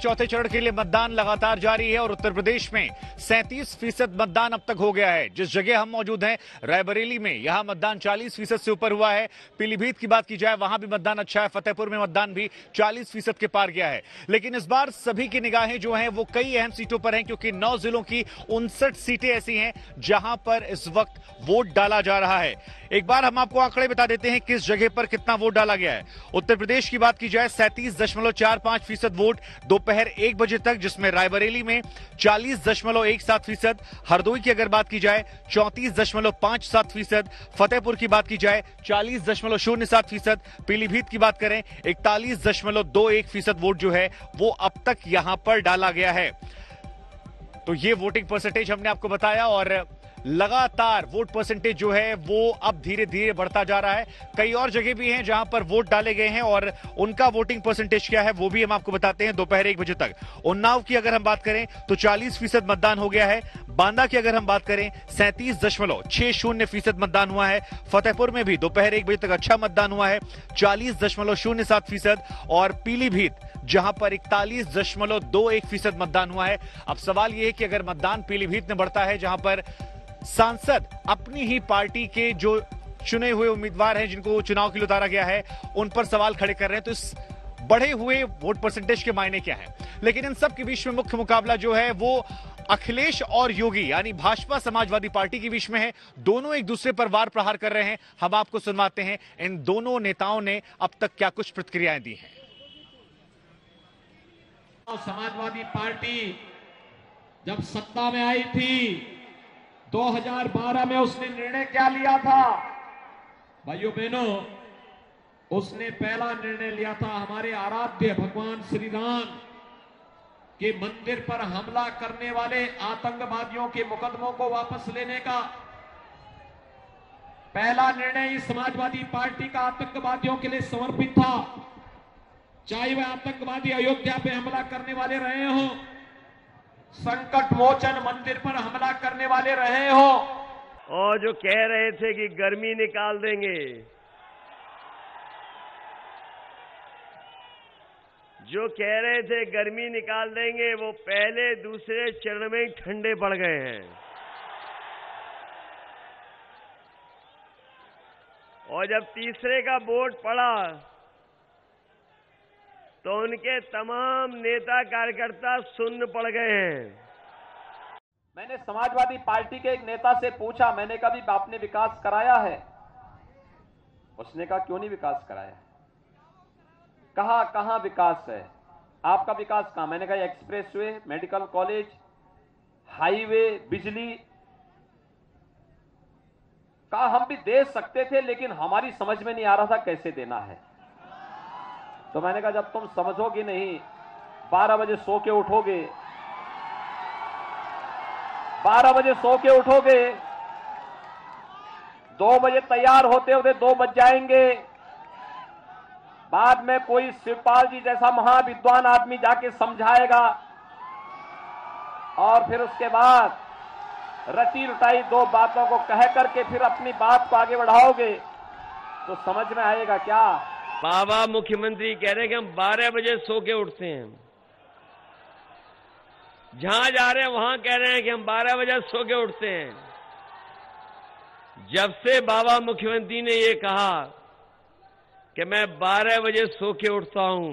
चौथे चरण के लिए मतदान लगातार जारी है और उत्तर प्रदेश में 37% मतदान अब तक हो गया है। जिस जगह हम मौजूद हैं रायबरेली में, यहां मतदान 40% से ऊपर हुआ है। पीलीभीत की बात की जाए वहां भी मतदान अच्छा है। फतेहपुर में मतदान भी 40% के पार गया है। लेकिन इस बार सभी की निगाहें जो हैं वो कई अहम सीटों पर हैं, क्योंकि 9 जिलों की 59 सीटें ऐसी हैं जहां पर इस वक्त वोट डाला जा रहा है। एक बार हम आपको आंकड़े बता देते हैं किस जगह पर कितना वोट डाला गया है। उत्तर प्रदेश की बात की जाए 37.45% वोट दोपहर 1 बजे तक, जिसमें रायबरेली में 40.17%, हरदोई की अगर बात की जाए 34.57%, फतेहपुर की बात की जाए 40.07%, पीलीभीत की बात करें 41.21% वोट जो है वो अब तक यहां पर डाला गया है। तो ये वोटिंग परसेंटेज हमने आपको बताया और लगातार वोट परसेंटेज जो है वो अब धीरे धीरे बढ़ता जा रहा है। कई और जगह भी हैं जहां पर वोट डाले गए हैं और उनका वोटिंग परसेंटेज क्या है वो भी हम आपको बताते हैं दोपहर 1 बजे तक। उन्नाव की अगर हम बात करें तो 40% मतदान हो गया है। बांदा की अगर हम बात करें 37.60% मतदान हुआ है। फतेहपुर में भी दोपहर 1 बजे तक अच्छा मतदान हुआ है, 40.07%, और पीलीभीत जहां पर 41.21% मतदान हुआ है। अब सवाल यह है कि अगर मतदान पीलीभीत में बढ़ता है, जहां पर सांसद अपनी ही पार्टी के जो चुने हुए उम्मीदवार हैं जिनको चुनाव के लिए उतारा गया है उन पर सवाल खड़े कर रहे हैं, तो इस बढ़े हुए वोट परसेंटेज के मायने क्या है। लेकिन इन सब के बीच में मुख्य मुकाबला जो है वो अखिलेश और योगी यानी भाजपा समाजवादी पार्टी के बीच में है। दोनों एक दूसरे पर वार प्रहार कर रहे हैं। हम आपको सुनवाते हैं इन दोनों नेताओं ने अब तक क्या कुछ प्रतिक्रियाएं दी हैं। समाजवादी पार्टी जब सत्ता में आई थी 2012 में उसने निर्णय क्या लिया था भाइयों बहनों, उसने पहला निर्णय लिया था हमारे आराध्य भगवान श्री राम के मंदिर पर हमला करने वाले आतंकवादियों के मुकदमों को वापस लेने का। पहला निर्णय इस समाजवादी पार्टी का आतंकवादियों के लिए समर्पित था, चाहे वह आतंकवादी अयोध्या पे हमला करने वाले रहे हो, संकट मोचन मंदिर पर हमला करने वाले रहे हो, और जो कह रहे थे कि गर्मी निकाल देंगे, जो कह रहे थे गर्मी निकाल देंगे, वो पहले दूसरे चरण में ही ठंडे पड़ गए हैं। और जब तीसरे का वोट पड़ा तो उनके तमाम नेता कार्यकर्ता सुन्न पड़ गए हैं। मैंने समाजवादी पार्टी के एक नेता से पूछा, मैंने कहा भी आपने विकास कराया है? उसने कहा क्यों नहीं विकास कराया? कहा कहां विकास है? आपका विकास कहां? मैंने कहा एक्सप्रेसवे, मेडिकल कॉलेज, हाईवे, बिजली। कहा हम भी दे सकते थे लेकिन हमारी समझ में नहीं आ रहा था कैसे देना है। तो मैंने कहा जब तुम समझोगे नहीं, 12 बजे सो के उठोगे, 12 बजे सो के उठोगे, 2 बजे तैयार होते होते 2 बज जाएंगे। बाद में कोई शिवपाल जी जैसा महाविद्वान आदमी जाके समझाएगा और फिर उसके बाद रटी रुटाई 2 बातों को कह करके फिर अपनी बात को आगे बढ़ाओगे तो समझ में आएगा क्या? बाबा मुख्यमंत्री कह रहे हैं कि हम 12 बजे सो के उठते हैं। जहां जा रहे हैं वहां कह रहे हैं कि हम 12 बजे सो के उठते हैं। जब से बाबा मुख्यमंत्री ने ये कहा कि मैं 12 बजे सो के उठता हूं,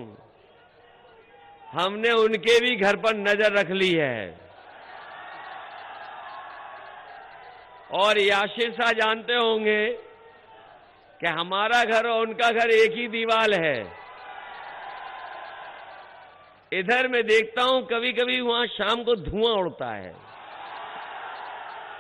हमने उनके भी घर पर नजर रख ली है। और याशिर साहब जानते होंगे कि हमारा घर और उनका घर एक ही दीवार है। इधर मैं देखता हूं कभी कभी वहां शाम को धुआं उड़ता है।